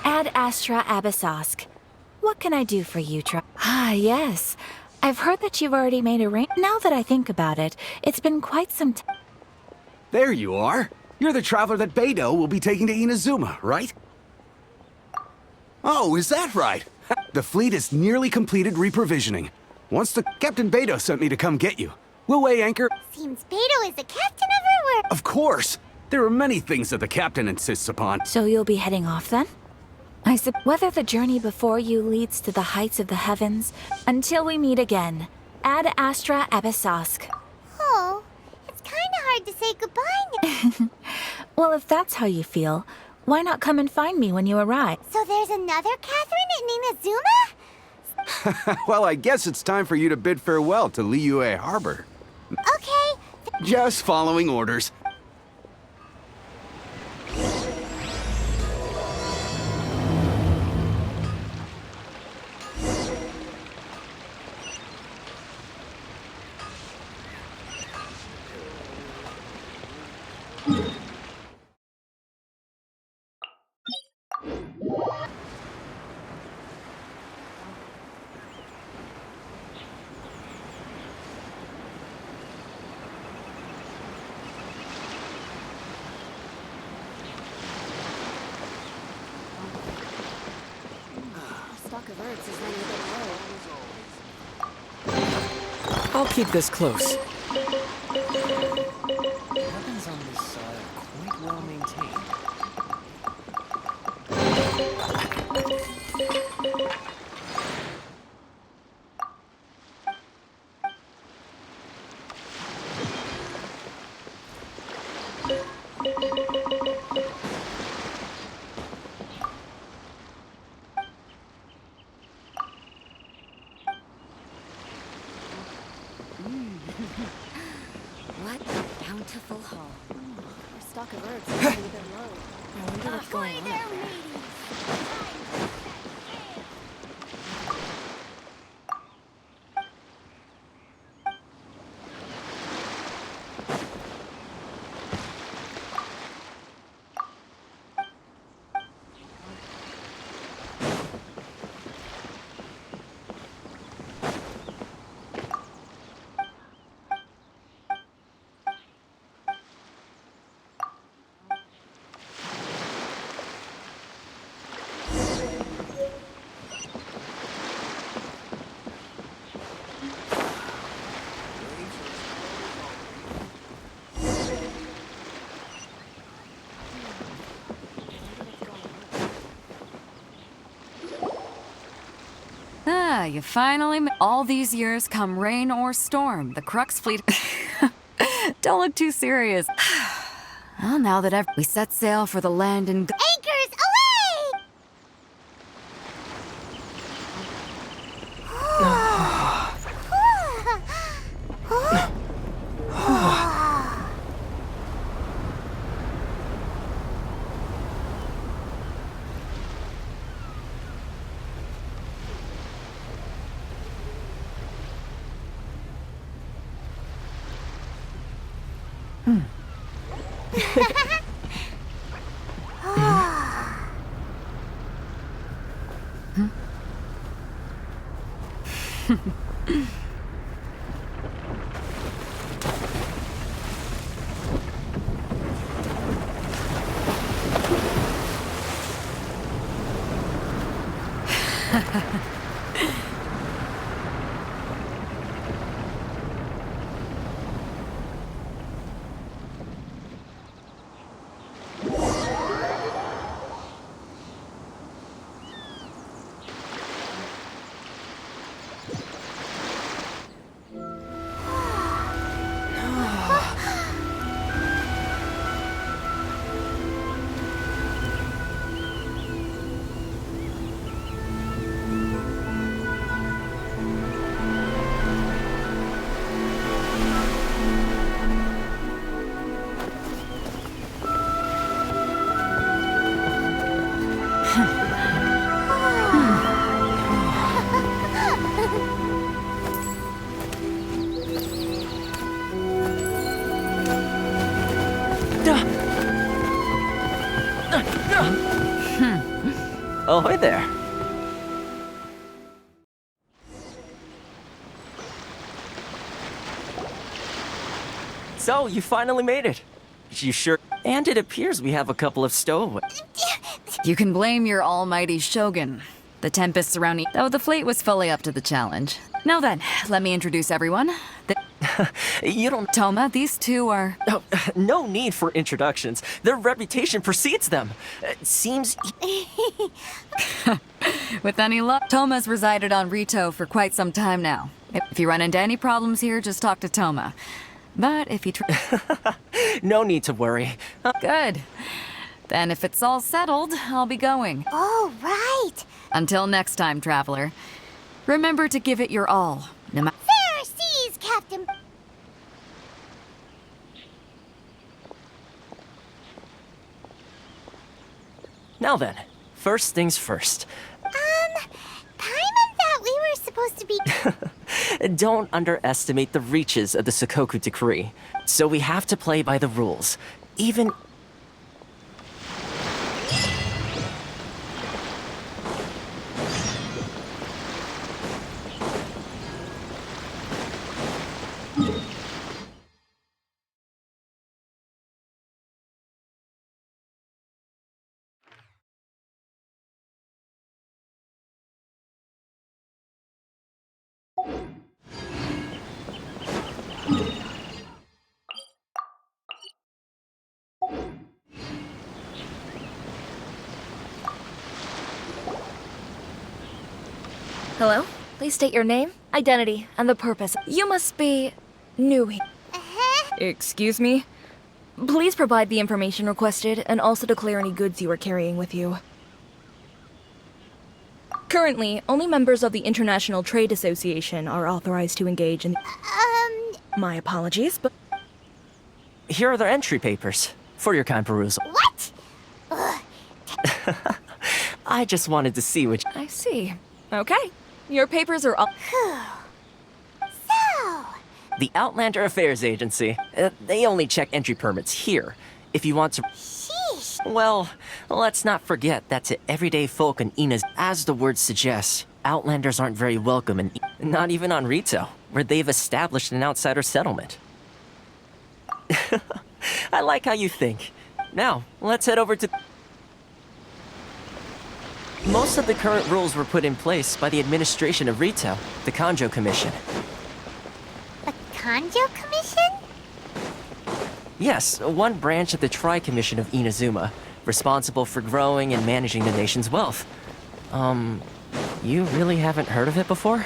Ad Astra Abyssosk. What can I do for you, Ah, yes. I've heard that you've already made a ring. Now that I think about it, it's been quite some time. There you are. You're the traveler that Beidou will be taking to Inazuma, right? Oh, is that right? The fleet is nearly completed reprovisioning. Once the Captain Beidou sent me to come get you. We'll weigh anchor. Seems Beidou is the captain of our work. Of course. There are many things that the captain insists upon. So you'll be heading off then? Whether the journey before you leads to the heights of the heavens, until we meet again. Ad Astra Abyssosk. Oh, it's kind of hard to say goodbye now. Well, if that's how you feel, why not come and find me when you arrive? So there's another Catherine in Inazuma? Well, I guess it's time for you to bid farewell to Liyue Harbor. Okay. Just following orders. I'll keep this close. Weapons on this side are quite well maintained. What a bountiful haul. Our stock of herbs is a little bit low. I wonder what's going on up there. Ah, you finally all these years come rain or storm, the Crux fleet... Don't look too serious. Well, now that we set sail for the land and... Anchors away! Ahoy there. So, you finally made it. You sure? And it appears we have a couple of stowaways. You can blame your almighty shogun. The tempest surrounding, though the fleet was fully up to the challenge. Now then, let me introduce everyone. You don't... Toma, these two are... Oh, no need for introductions. Their reputation precedes them. It seems... With any luck, Toma's resided on Rito for quite some time now. If you run into any problems here, just talk to Toma. But if you No need to worry. Good. Then if it's all settled, I'll be going. Oh, right. Until next time, traveler. Remember to give it your all. No matter. Fair seas, Captain. Now then, first things first. Paimon thought we were supposed to be... Don't underestimate the reaches of the Sakoku Decree. So we have to play by the rules. Even... Hello? Please state your name, identity, and the purpose. You must be new here. Excuse me? Please provide the information requested and also declare any goods you are carrying with you. Currently, only members of the International Trade Association are authorized to engage in... My apologies, but... Here are their entry papers, for your kind perusal. What? I just wanted to see what... I see. Okay. Your papers are all... So... The Outlander Affairs Agency. They only check entry permits here. If you want to... Sheesh. Well, let's not forget that to everyday folk in Ina's... As the word suggests, Outlanders aren't very welcome in... Not even on Rito, where they've established an outsider settlement. I like how you think. Now, let's head over to... Most of the current rules were put in place by the administration of Rito, the Kanjo Commission. The Kanjo Commission? Yes, one branch of the Tri-Commission of Inazuma, responsible for growing and managing the nation's wealth. You really haven't heard of it before?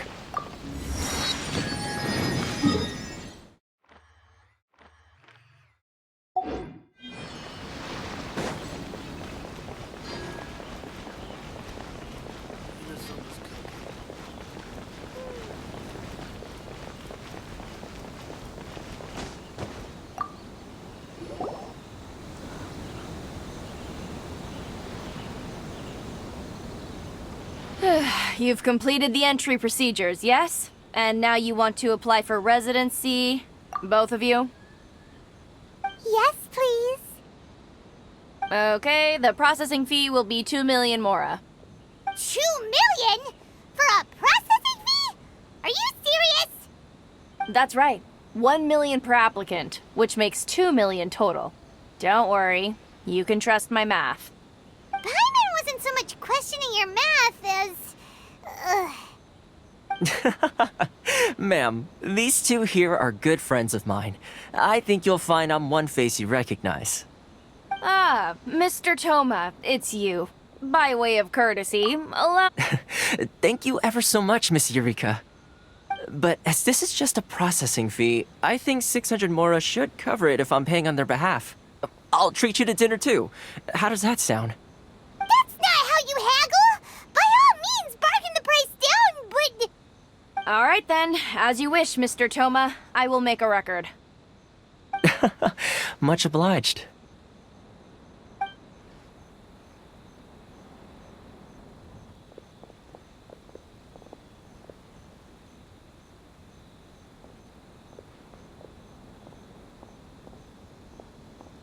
You've completed the entry procedures, yes? And now you want to apply for residency? Both of you? Yes, please. Okay, the processing fee will be 2 million mora. 2 million? For a processing fee? Are you serious? That's right. 1 million per applicant, which makes 2 million total. Don't worry, you can trust my math. Paimon wasn't so much questioning your math as... Ma'am, these two here are good friends of mine. I think you'll find I'm one face you recognize. Ah, Mr. Toma, it's you. By way of courtesy, allow... Thank you ever so much, Miss Eureka. But as this is just a processing fee, I think 600 mora should cover it if I'm paying on their behalf. I'll treat you to dinner too. How does that sound? That's not how you haggle! By all means, bargain the price down, but... All right then, as you wish, Mr. Toma. I will make a record. Much obliged.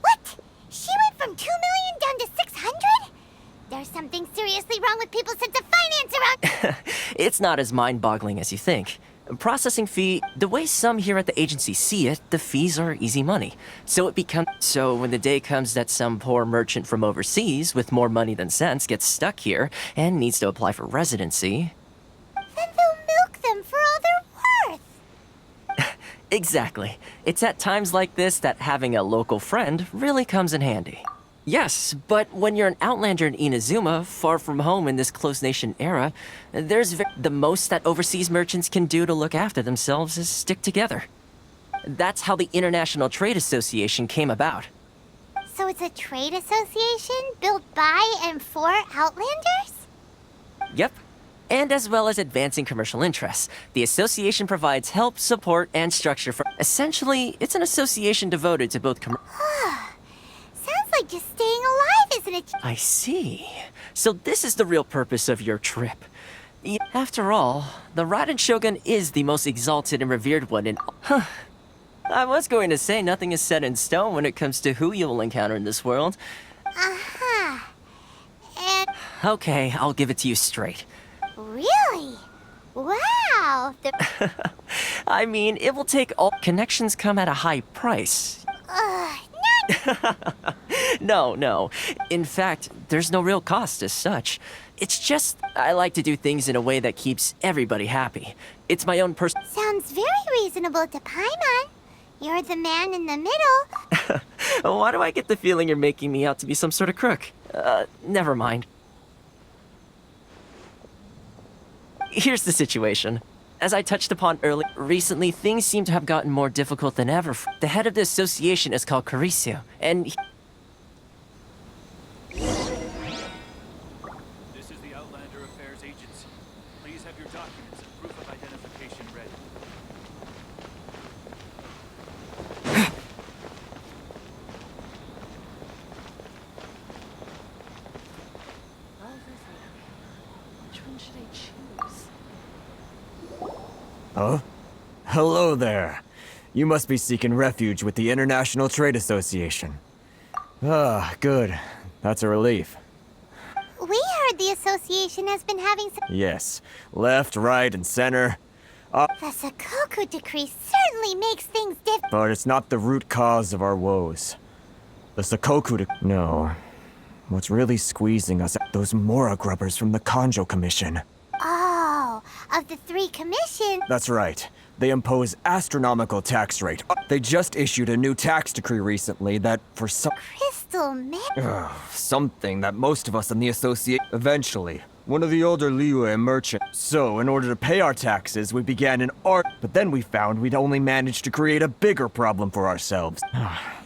What? From 2 million down to 600? There's something seriously wrong with people's sense of finance around. It's not as mind-boggling as you think. Processing fee, the way some here at the agency see it, the fees are easy money. So when the day comes that some poor merchant from overseas with more money than sense gets stuck here and needs to apply for residency... Then they'll milk them for all they're worth. Exactly. It's at times like this that having a local friend really comes in handy. Yes, but when you're an outlander in Inazuma, far from home in this close nation era, the most that overseas merchants can do to look after themselves is stick together. That's how the International Trade Association came about. So it's a trade association built by and for Outlanders? Yep. And as well as advancing commercial interests, the association provides help, support, and structure for... Essentially, it's an association devoted to both Sounds like just staying alive, isn't it? I see. So this is the real purpose of your trip. After all, the Raiden Shogun is the most exalted and revered one in... I was going to say nothing is set in stone when it comes to who you will encounter in this world. Uh-huh. And Okay, I'll give it to you straight. really? Wow! I mean, it will take all... Connections come at a high price. No. In fact, there's no real cost as such. It's just, I like to do things in a way that keeps everybody happy. It's my own Sounds very reasonable to Paimon. You're the man in the middle. Why do I get the feeling you're making me out to be some sort of crook? Never mind. Here's the situation. As I touched upon earlier, recently things seem to have gotten more difficult than ever. The head of the association is called Carisio, and This is the Outlander Affairs Agency. Please have your documents and proof of identification ready. Which one should I choose? Huh? Hello there. You must be seeking refuge with the International Trade Association. Ah, good. That's a relief. We heard the association has been having some... Yes. Left, right, and center. The Sakoku decree certainly makes things different. But it's not the root cause of our woes. The Sakoku No. What's really squeezing us... Those Mora grubbers from the Kanjo Commission. Oh, of the 3 commissions... That's right. They impose astronomical tax rate. They just issued a new tax decree recently that, for some... Crystal Man... something that most of us in the associate... Eventually, one of the older Liyue merchants. So, in order to pay our taxes, we began an art... But then we found we'd only managed to create a bigger problem for ourselves.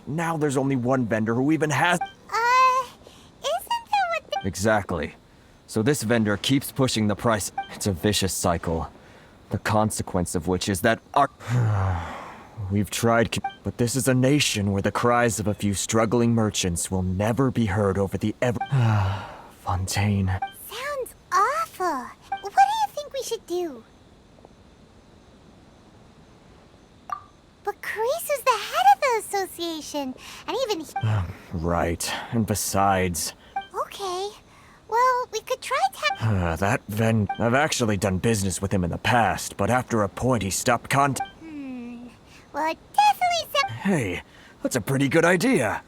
Now there's only one vendor who even has... isn't that what the... Exactly. So this vendor keeps pushing the price. It's a vicious cycle. The consequence of which is that our... We've tried, but this is a nation where the cries of a few struggling merchants will never be heard over the ever... Fontaine. Sounds awful. What do you think we should do? But Carice is the head of the association, and even he... Right. And besides... Okay. Well, we could try I've actually done business with him in the past, but after a point he stopped Well, it definitely sounds... Hey, that's a pretty good idea.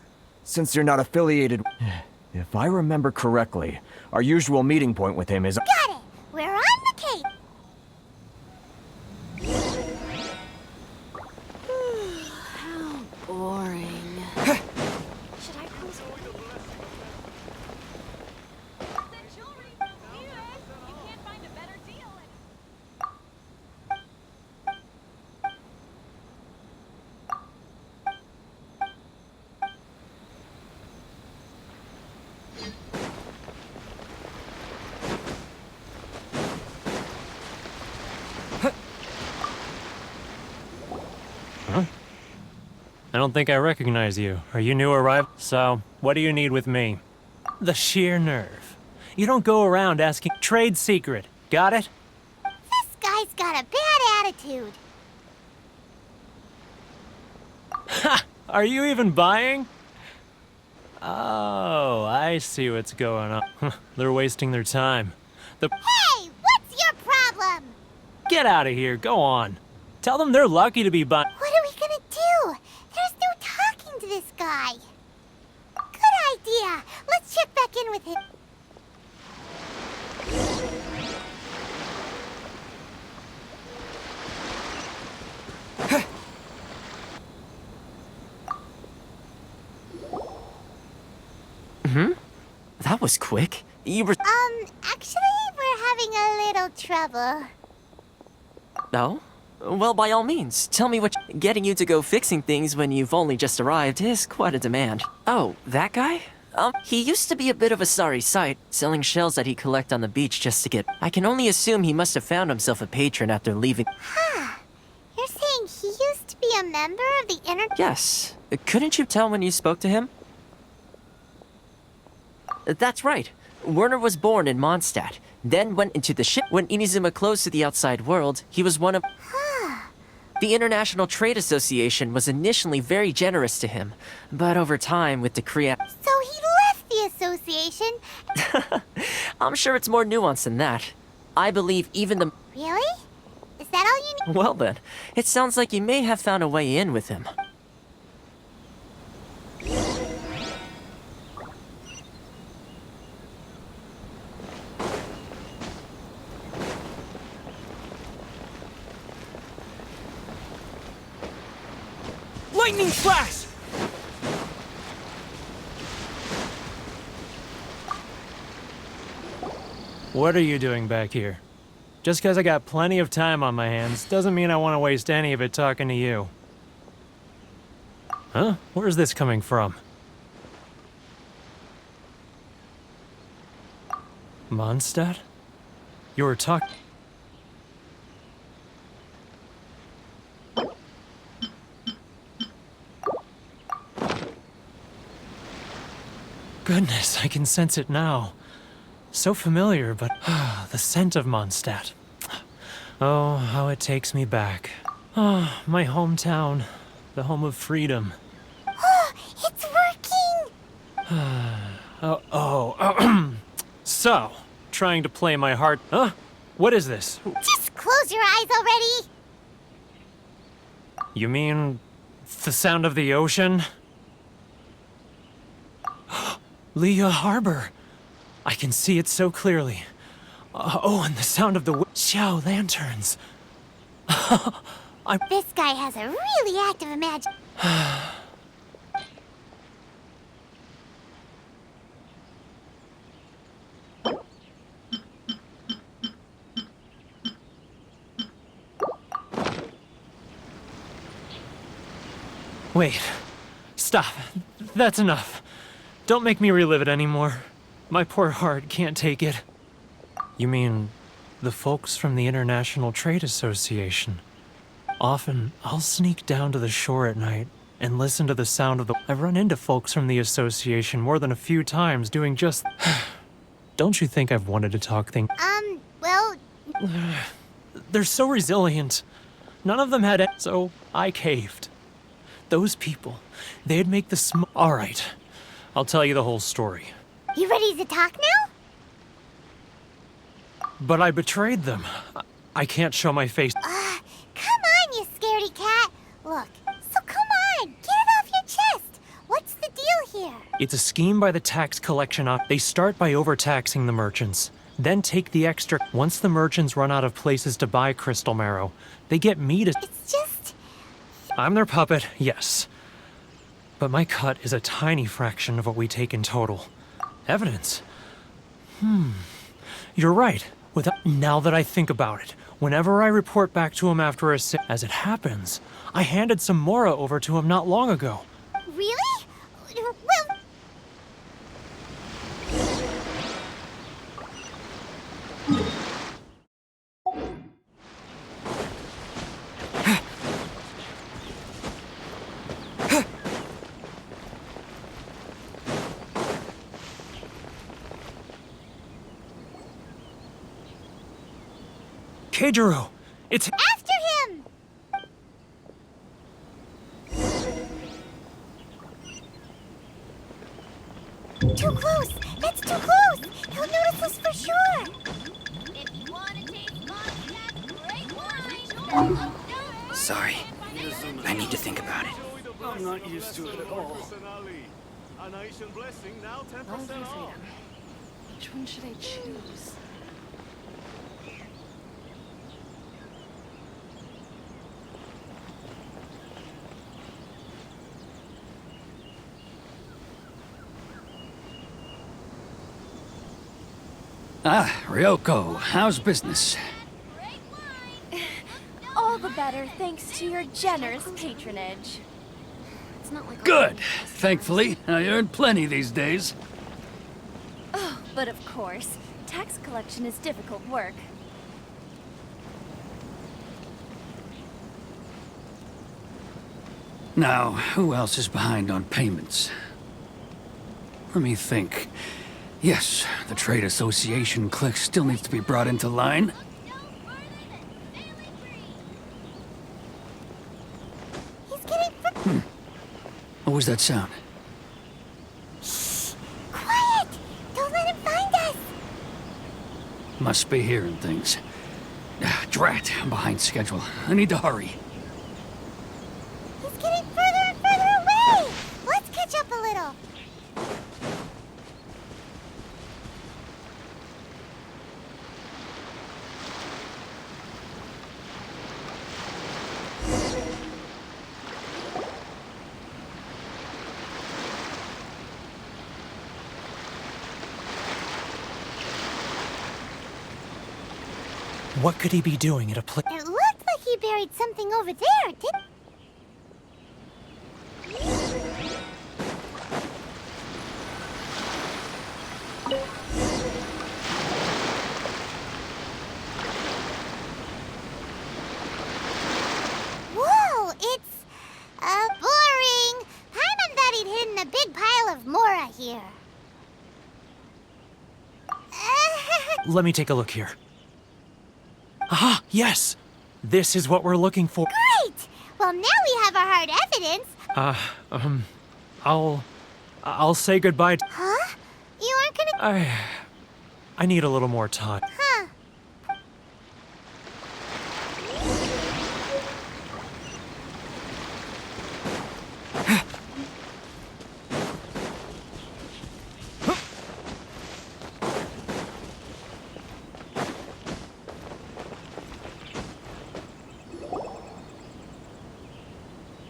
Since you're not affiliated... If I remember correctly, our usual meeting point with him is... Got it! We're on the case! How boring. Should I close I don't think I recognize you. Are you new arrival? So, what do you need with me? The sheer nerve. You don't go around asking trade secret. Got it? This guy's got a bad attitude. Ha! Are you even buying? Oh, I see what's going on. They're wasting their time. Hey, what's your problem? Get out of here, go on. Tell them they're lucky to be What are we gonna do? There's no talking to this guy. Good idea. Let's check back in with him. That was quick. You were... Actually, we're having a little trouble. No? Well, by all means, tell me what... Getting you to go fixing things when you've only just arrived is quite a demand. Oh, that guy? He used to be a bit of a sorry sight, selling shells that he'd collect on the beach just to get... I can only assume he must have found himself a patron after leaving... You're saying he used to be a member of the inner... Yes. Couldn't you tell when you spoke to him? That's right. Werner was born in Mondstadt, then went into the ship. When Inazuma closed to the outside world, he was one of... The International Trade Association was initially very generous to him, but over time with the So he left the association? I'm sure it's more nuanced than that. I believe even the... Really? Is that all you need? Well then, it sounds like you may have found a way in with him. lightning flash! What are you doing back here? Just because I got plenty of time on my hands doesn't mean I want to waste any of it talking to you. Huh? Where's this coming from? Mondstadt? You were talking... Goodness, I can sense it now. So familiar, but the scent of Mondstadt. Oh, how it takes me back. Oh, my hometown, the home of freedom. Oh, it's working! So, trying to play my heart... Huh? What is this? Just close your eyes already! You mean... the sound of the ocean? Leah Harbor. I can see it so clearly. And the sound of the Xiao lanterns. This guy has a really active imagination. Wait. Stop. That's enough. Don't make me relive it anymore. My poor heart can't take it. You mean the folks from the International Trade Association? Often, I'll sneak down to the shore at night and listen to the sound of the... I've run into folks from the association more than a few times doing just... Don't you think I've wanted to talk things? Well... They're so resilient. None of them had... So, I caved. Those people, they'd make the All right. I'll tell you the whole story. You ready to talk now? But I betrayed them. I can't show my face. Come on, you scaredy cat. Look, so come on, get it off your chest. What's the deal here? It's a scheme by the tax collection op. They start by overtaxing the merchants, then take the extra. Once the merchants run out of places to buy crystal marrow, they get me to... It's just... I'm their puppet, yes. But my cut is a tiny fraction of what we take in total. Evidence? You're right. Now that I think about it, whenever I report back to him after a as it happens, I handed some Mora over to him not long ago. Really? Well... Keijiro! It's... After him! Too close! That's too close! He'll notice us for sure! If you want to taste Mondstadt great wine... Sorry. I need to think about it. I'm not used to it at all. A nation blessing now 10% off. Which one should I choose? Ah, Ryoko, how's business? All the better thanks to your generous patronage. It's not like Good. Thankfully, I earn plenty these days. Oh, but of course, tax collection is difficult work. Now, who else is behind on payments? Let me think. Yes, the Trade Association clique still needs to be brought into line. He's getting... What was that sound? Shh! Quiet! Don't let him find us! Must be hearing things. Drat, I'm behind schedule. I need to hurry. He's getting further and further away! Let's catch up a little. What could he be doing at a place? It looked like he buried something over there, didn't... Whoa, it's... boring. Paimon thought he'd hidden a big pile of Mora here. Let me take a look here. Ah, yes! This is what we're looking for. Great! Well, now we have our hard evidence. I'll say goodbye to... Huh? You aren't gonna... I need a little more time. Huh.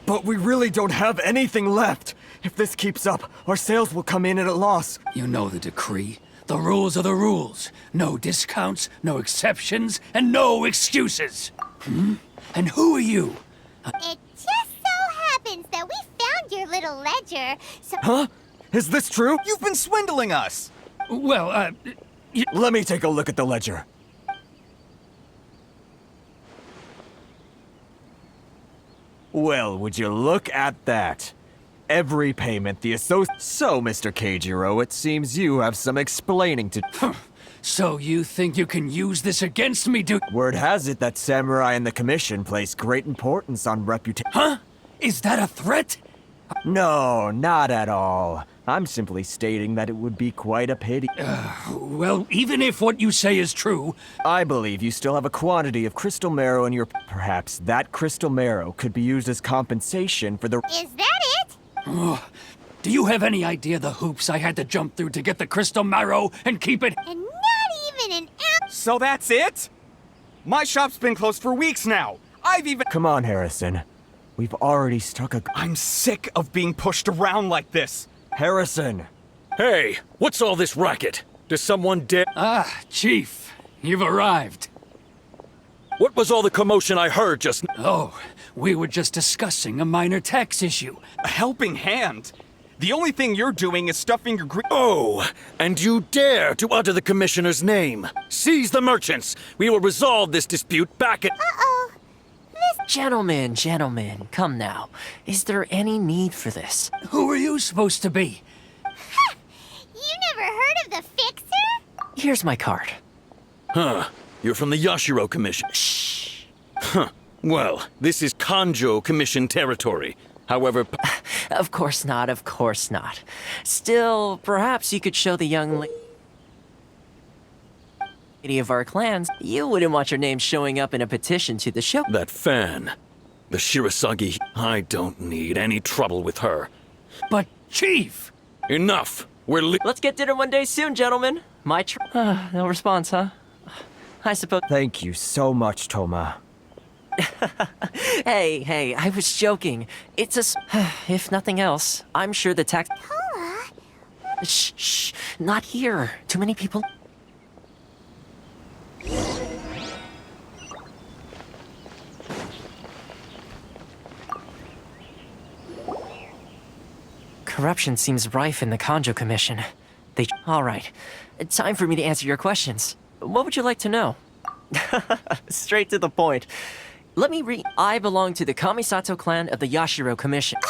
But we really don't have anything left. If this keeps up, our sales will come in at a loss. You know the decree. The rules are the rules. No discounts, no exceptions, and no excuses. And who are you? It just so happens that we found your little ledger, so... Huh? Is this true? You've been swindling us! Well, Let me take a look at the ledger. Well, would you look at that? Every payment the So, Mr. Keijiro, it seems you have some explaining to... So you think you can use this against me, do... Word has it that Samurai and the Commission place great importance on reputation. Huh? Is that a threat? No, not at all. I'm simply stating that it would be quite a pity. Well, even if what you say is true... I believe you still have a quantity of crystal marrow in your... Perhaps that crystal marrow could be used as compensation for the... Is that it? Do you have any idea the hoops I had to jump through to get the crystal marrow and keep it? And not even an ounce... So that's it? My shop's been closed for weeks now. I've even... Come on, Harrison. We've already struck a... I'm sick of being pushed around like this. Harrison! Hey, what's all this racket? Does someone dare... Ah, Chief, you've arrived. What was all the commotion I heard just... Oh, we were just discussing a minor tax issue. A helping hand. The only thing you're doing is stuffing your Oh, and you dare to utter the Commissioner's name. Seize the merchants. We will resolve this dispute back at... Uh-oh. Gentlemen, come now. Is there any need for this? Who are you supposed to be? You never heard of the Fixer? Here's my card. Huh. You're from the Yashiro Commission. Shh. Huh. Well, this is Kanjo Commission territory. However... Of course not, of course not. Still, perhaps you could show the young lady of our clans you wouldn't want your name showing up in a petition to the show. That fan. The Shirasagi. I don't need any trouble with her. But, Chief! Enough! Let's get dinner one day soon, gentlemen. No response, huh? I suppose. Thank you so much, Toma. Hey, I was joking. It's if nothing else, I'm sure the tax. Toma? Shh, not here. Too many people. Corruption seems rife in the Kanjo Commission. All right. Time for me to answer your questions. What would you like to know? Straight to the point. Let me read. I belong to the Kamisato clan of the Yashiro Commission.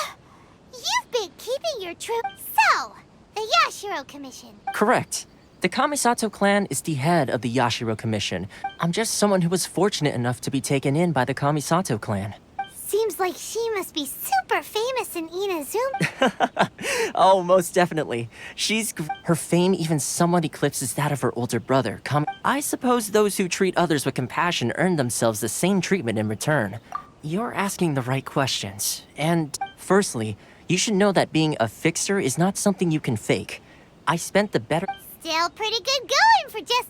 You've been keeping your troop. So, the Yashiro Commission. Correct. The Kamisato clan is the head of the Yashiro Commission. I'm just someone who was fortunate enough to be taken in by the Kamisato clan. Seems like she must be super famous in Inazuma. Oh, most definitely. Her fame even somewhat eclipses that of her older brother. I suppose those who treat others with compassion earn themselves the same treatment in return. You're asking the right questions. And firstly, you should know that being a fixer is not something you can fake. I spent the better... Still pretty good going for just...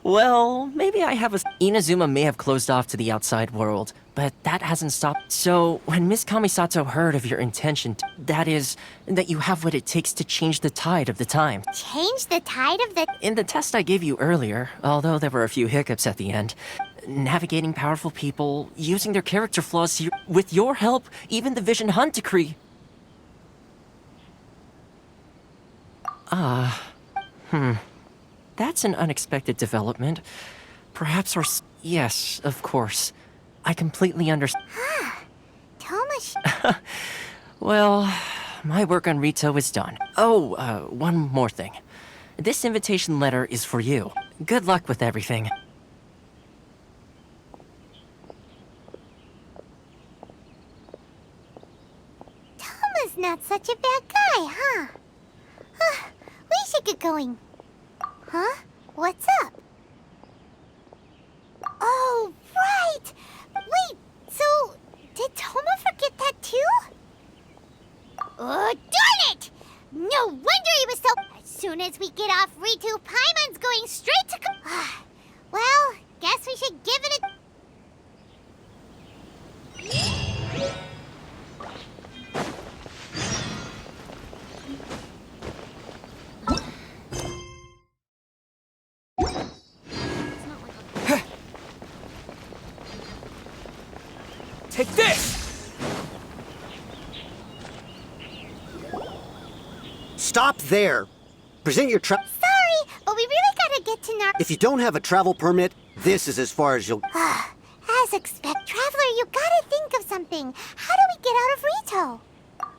Well, maybe I have a... Inazuma may have closed off to the outside world, but that hasn't stopped. So, when Miss Kamisato heard of your intention, that is, that you have what it takes to change the tide of the time. Change the tide of the... In the test I gave you earlier, although there were a few hiccups at the end, navigating powerful people, using their character flaws, with your help, even the Vision Hunt decree... That's an unexpected development. Perhaps our... Yes, of course. I completely understand. Toma... Well, my work on Rito is done. Oh, one more thing. This invitation letter is for you. Good luck with everything. Toma's not such a bad guy, huh? We should get going. Huh? What's up? Oh, right! Wait, so did Toma forget that too? Oh, darn it! No wonder he was so... As soon as we get off Ritu, Paimon's going straight to... Well, guess we should give it a... Take this! Stop there! Present your Sorry, but we really gotta get to Nar... If you don't have a travel permit, this is as far as you'll... As expect, Traveler, you gotta think of something. How do we get out of Rito?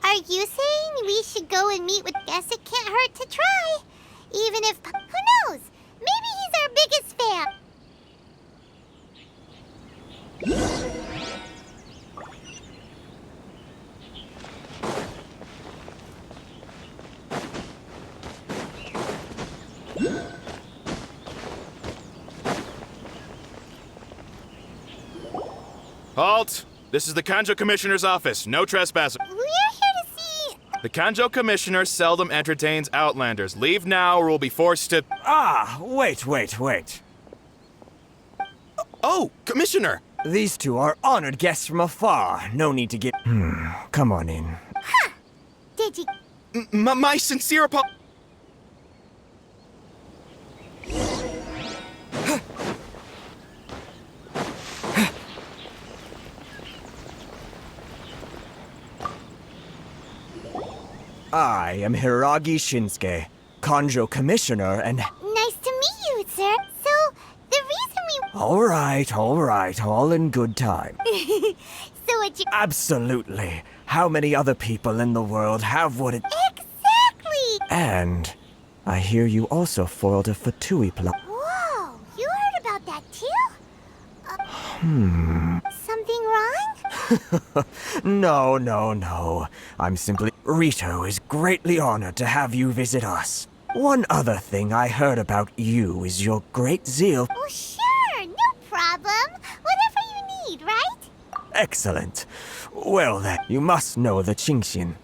Are you saying we should go and meet with... Guess it can't hurt to try. Even if... Who knows? Maybe he's our biggest fan. Halt! This is the Kanjo Commissioner's office. No trespassing. We're here to see... The Kanjo Commissioner seldom entertains outlanders. Leave now or we'll be forced to... Wait. Oh, Commissioner! These two are honored guests from afar. No need to get... Come on in. Huh! Did you... My sincere apologies. I am Hiragi Shinsuke, Kanjo Commissioner, and... Nice to meet you, sir. So, the reason we... All right, all in good time. So what you... Absolutely. How many other people in the world have what it... Exactly! And I hear you also foiled a Fatui plot. Whoa, you heard about that too? Something wrong? No, no, no. I'm simply... Rito is greatly honored to have you visit us. One other thing I heard about you is your great zeal. Oh, sure, no problem. Whatever you need, right? Excellent. Well then, you must know the Qingxin.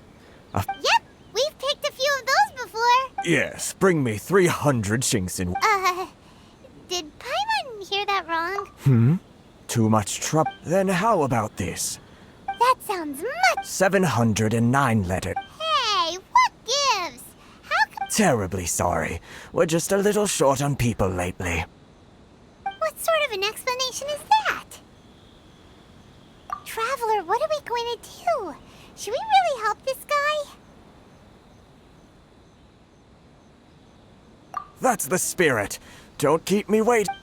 Yep, we've picked a few of those before. Yes, bring me 300 Qingxin. Did Paimon hear that wrong? Too much trouble. Then how about this? That sounds much... 709 letters. Hey, what gives? How come... Terribly sorry. We're just a little short on people lately. What sort of an explanation is that? Traveler, what are we going to do? Should we really help this guy? That's the spirit. Don't keep me waiting.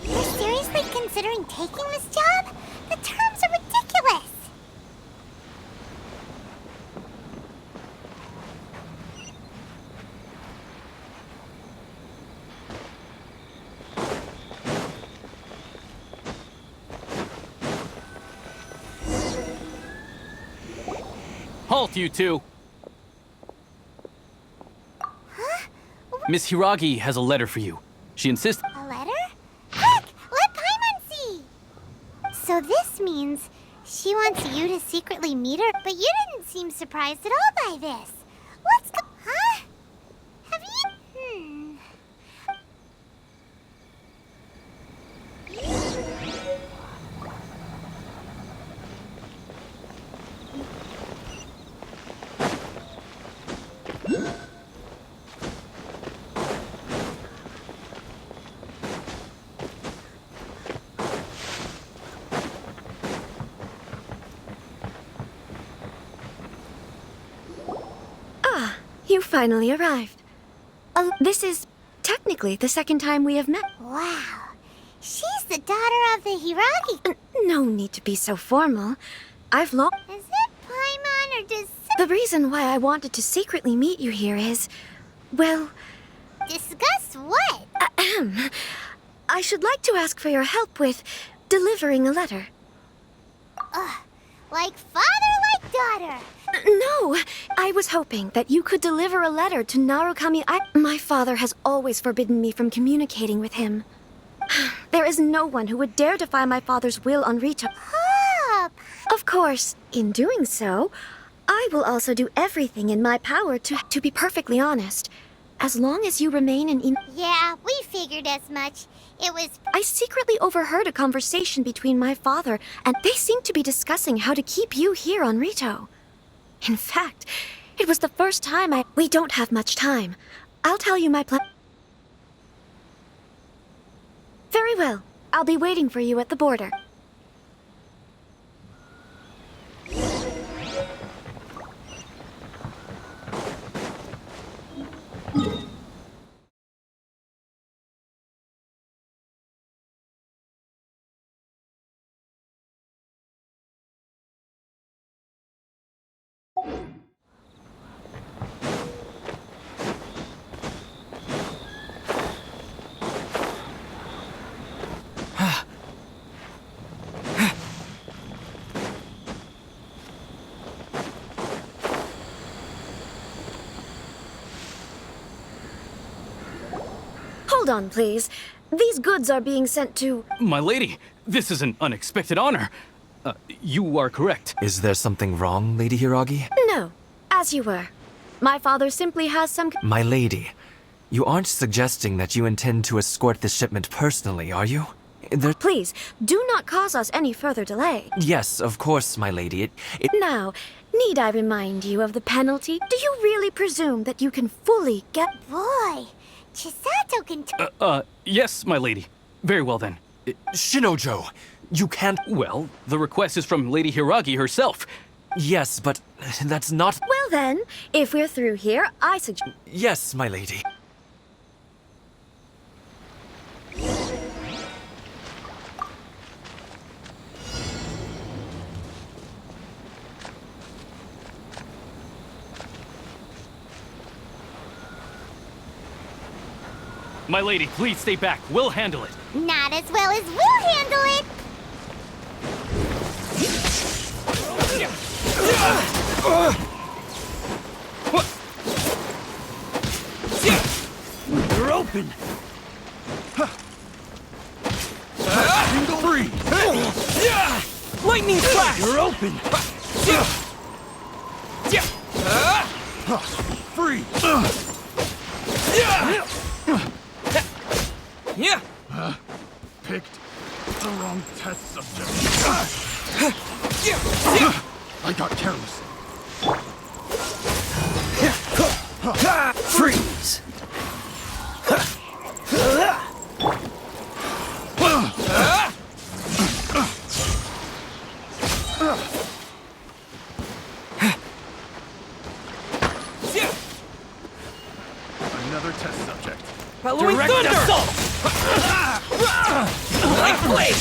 You're seriously considering taking this job? The terms are ridiculous! Halt, you two! Miss Hiragi has a letter for you. She insists... A letter? Quick! Let Paimon see! So this means she wants you to secretly meet her, but you didn't seem surprised at all by this. What's Huh? Have you... You finally arrived. This is technically the second time we have met. Wow. She's the daughter of the Hiragi. No need to be so formal. I've long... Is it Paimon or does... The reason why I wanted to secretly meet you here is... Well... Discuss what? I should like to ask for your help with delivering a letter. Like father, like daughter. No, I was hoping that you could deliver a letter to Narukami. My father has always forbidden me from communicating with him. There is no one who would dare defy my father's will on Rito. Of course, in doing so, I will also do everything in my power to be perfectly honest. As long as you remain in... Yeah, we figured as much. It was... I secretly overheard a conversation between my father, and they seemed to be discussing how to keep you here on Rito. In fact, it was the first time We don't have much time. I'll tell you my plan. Very well. I'll be waiting for you at the border. Hold on, please. These goods are being sent to... My lady, this is an unexpected honor. You are correct. Is there something wrong, Lady Hiragi? No, as you were. My father simply has some... My lady, you aren't suggesting that you intend to escort this shipment personally, are you? Please, do not cause us any further delay. Yes, of course, my lady. Now, need I remind you of the penalty? Do you really presume that you can fully get... Boy, Chisato can... Yes, my lady. Very well then. Shinojo, you can't... Well, the request is from Lady Hiragi herself. Yes, but that's not... Well then, if we're through here, I suggest... Yes, my lady. My lady, please stay back. We'll handle it. Not as well as we'll handle it. You're open! Free! Lightning flash! You're open! Free! Picked the wrong test subject. I got careless. Freeze! Another test subject. Bellowing thunder! Assault! Like blade!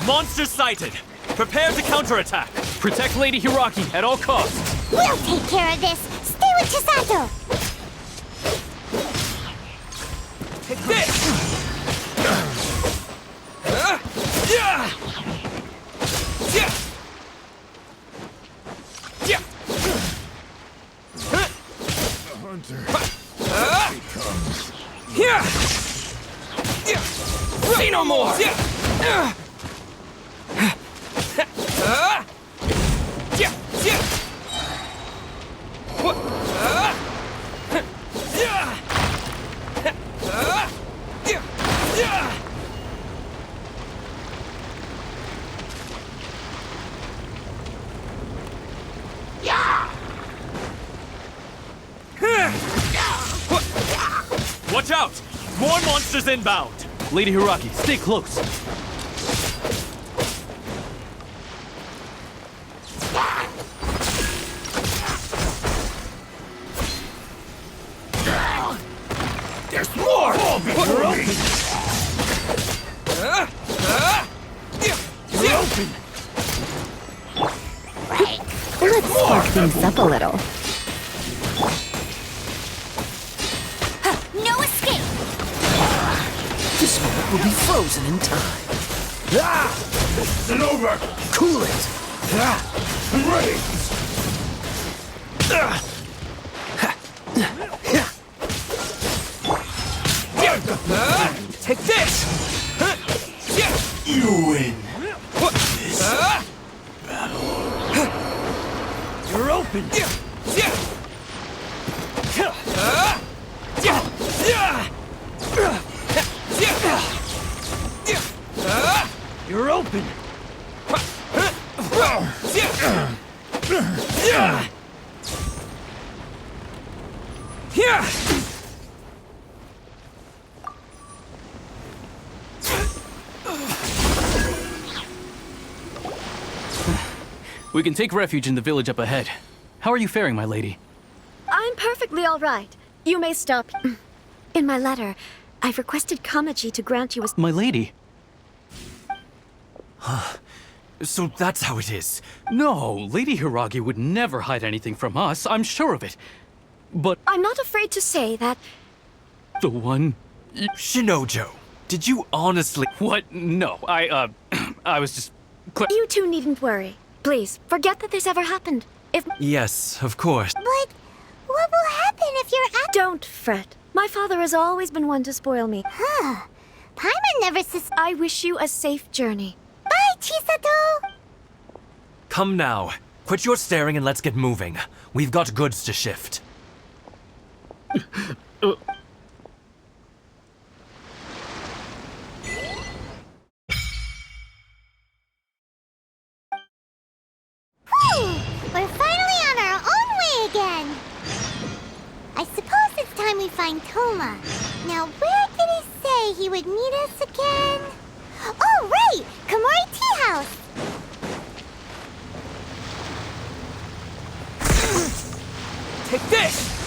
Monster sighted! Prepare to counterattack! Protect Lady Hiraki at all costs. We'll take care of this. Stay with Chisato. Take this! Hunter. Say no more! Watch out! More monsters inbound! Lady Hiraki, stay close. There's more! You're open! You're open! Let's spark things up a little. No escape. This moment will be frozen in time. This isn't over! Cool it! I'm ready! Take this! You win! You're open! You're open! We can take refuge in the village up ahead. How are you faring, my lady? I'm perfectly all right. You may stop. In my letter, I've requested Kamaji to grant you a... My lady? So that's how it is. No, Lady Hiragi would never hide anything from us, I'm sure of it. But I'm not afraid to say that... the one... Shinojo, did you honestly... What? No, I was just... You two needn't worry. Please, forget that this ever happened. If... Yes, of course. But what will happen if you're at... Don't fret. My father has always been one to spoil me. Huh. Paimon never I wish you a safe journey. Bye, Chisato! Come now. Quit your staring and let's get moving. We've got goods to shift. We're finally on our own way again! I suppose it's time we find Toma. Now, where did he say he would meet us again? Oh, right! Komori Tea House! Take this!